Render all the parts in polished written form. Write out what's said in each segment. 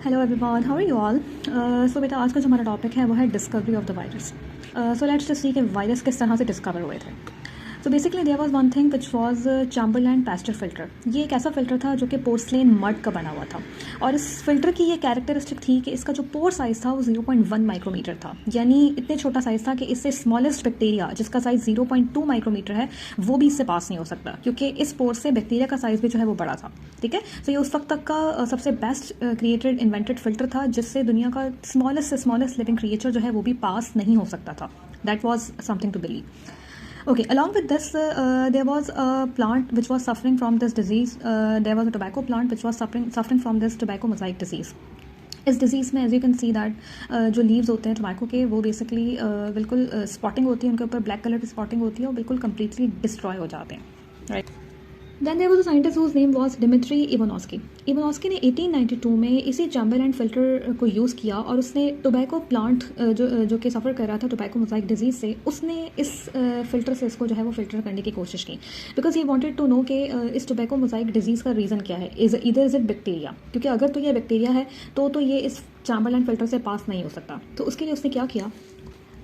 Hello everyone, how are you all. So बेटा, आज का जो हमारा टॉपिक है वो है discovery of the virus. So let's just see कि वायरस किस तरह से डिस्कवर हुए थे। So basically there was one thing which was Chamberland Pasteur filter. ये एक ऐसा फिल्टर था जो कि पोर्सलेन मड का बना हुआ था, और इस फिल्टर की ये कैरेक्टरिस्टिक थी कि इसका जो पोर साइज़ था वो 0.1 माइक्रोमीटर था। यानी इतने छोटा साइज़ था कि इससे स्मॉलेस्ट बैक्टीरिया जिसका साइज़ 0.2 माइक्रोमीटर है वो भी इससे पास नहीं हो सकता, क्योंकि इस पोर से बैक्टीरिया का साइज़ भी जो है वो बड़ा था। ठीक है, तो ये उस वक्त तक का सबसे बेस्ट क्रिएटेड इन्वेंटेड फिल्टर था जिससे दुनिया का स्मॉलेस्ट से स्मॉलेस्ट लिविंग क्रिएचर जो है वो भी पास नहीं हो सकता था। That was something to believe. Okay, along with this, there was a plant which was suffering from this disease. There was a tobacco plant which was suffering from this tobacco mosaic disease. इस disease में as you can see that जो leaves होते हैं tobacco के वो basically बिल्कुल spotting होती है, उनके ऊपर ब्लैक कलर की स्पॉटिंग होती है और बिल्कुल कम्प्लीटली डिस्ट्रॉय हो जाते हैं, right. Then there was a scientist whose name was Dmitri Ivanovsky. Ivanovsky ने 1892 में इसी चैम्बरलैंड फिल्टर को यूज़ किया और उसने टोबैको प्लांट जो कि सफ़र कर रहा था टोबैको मोज़ाइक डिजीज़ से, उसने इस फिल्टर से इसको जो है वो फिल्टर करने की कोशिश की, because he wanted to know कि इस टोबैको मोज़ाइक डिजीज़ का रीज़न क्या है। इज़ इट बैक्टीरिया, क्योंकि अगर तो ये बैक्टीरिया है तो ये इस चैम्बरलैंड फिल्टर से पास नहीं हो सकता। तो उसके लिए उसने क्या किया?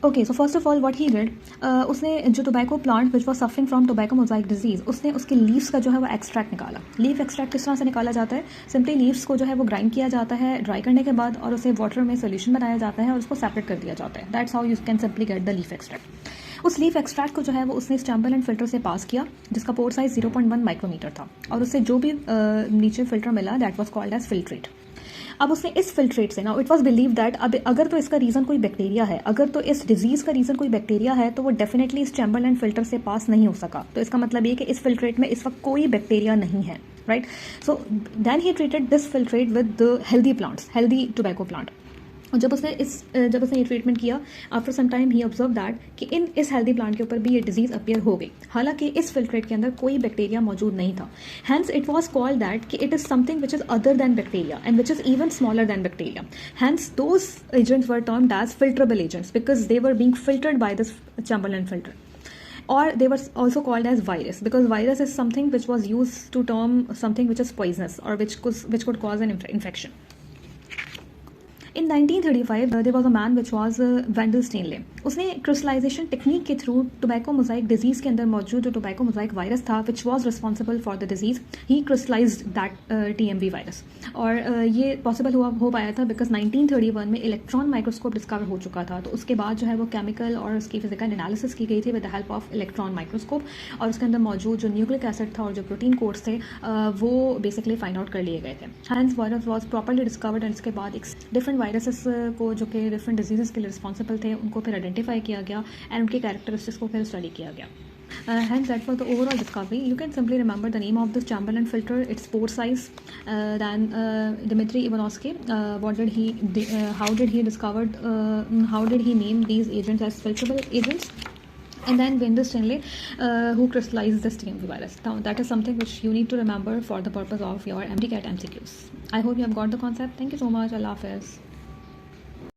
Okay, so first of all what he did, उसने जो tobacco plant which was suffering from tobacco mosaic disease, उसने उसके लीव्स का जो है वो एक्सट्रैक्ट निकाला। लीफ एक्सट्रैक्ट किस तरह से निकाला जाता है? सिंपली लीव्स को जो है वो ग्राइंड किया जाता है ड्राई करने के बाद, और उसे वाटर में सोल्यूशन बनाया जाता है और उसको सेपरेट कर दिया जाता है। That's how you can simply get the leaf extract. उस लीफ एक्सट्रैक्ट को जो है वो उसने इस चैम्बरलैंड फिल्टर से पास किया जिसका पोर साइज 0.1 माइक्रोमीटर था, और उससे जो भी नीचे फिल्टर मिला that was called as filtrate. अब उसने इस फिल्ट्रेट से, ना इट वॉज बिलीव दैट अब अगर तो इसका रीज़न कोई बैक्टीरिया है, अगर तो इस डिजीज़ का रीज़न कोई बैक्टीरिया है तो वो डेफिनेटली इस चैम्बरलैंड फिल्टर से पास नहीं हो सका। तो इसका मतलब ये कि इस फिल्ट्रेट में इस वक्त कोई बैक्टीरिया नहीं है, right. So then he treated this filtrate with the healthy plants, healthy tobacco plant. और जब उसने ये ट्रीटमेंट किया, after some time he observe that कि इस हेल्दी प्लांट के ऊपर भी ये डिजीज़ अपीयर हो गई, हालांकि इस फिल्ट्रेट के अंदर कोई बैक्टीरिया मौजूद नहीं था। Hence it was called that कि it is something which is other than bacteria and which is even smaller than bacteria. Hence those agents were termed as filterable agents because they were being filtered by this Chamberland filter. Or they were also called as virus because virus is something which was used to term something which is poisonous or which could cause an infection. In 1935 there was a man which was Wendell Stanley. उसने crystallisation technique के through tobacco mosaic disease के अंदर मौजूद जो tobacco mosaic virus था which was responsible for the disease, he crystallised that TMV virus. और ये possible हो पाया था बिकॉज 1931 में इलेक्ट्रॉन माइक्रोस्कोप डिस्कवर हो चुका था। तो उसके बाद जो है वो केमिकल और उसकी फिजिकल एनालिसिस की गई थी with the help of electron microscope, और उसके अंदर मौजूद जो न्यूक्लिक एसिड था और जो प्रोटीन कोड्स थे वो बेसिकली फाइंड आउट कर लिए गए थे। Hence virus was properly discovered and उसके बाद डिफरेंट वायरसेस को जो कि डिफरेंट डिजीज़ के लिए रिस्पॉन्सिबल थे उनको फिर आइडेंटिफाई किया गया एंड उनके कैरेक्टरिस्टिक्स को फिर स्टडी किया गया। Hence that was the overall discovery. You can simply remember the name of this Chamberlain filter, its pore size, then Dmitry Ivanovsky. How did he discovered? How did he name these agents as filterable agents? And then Wendell Stanley, who crystallized this TMV virus. Now that is something which you need to remember for the purpose of your MDCAT MCQs. I hope you have got the concept. Thank you so much. Allah Hafiz.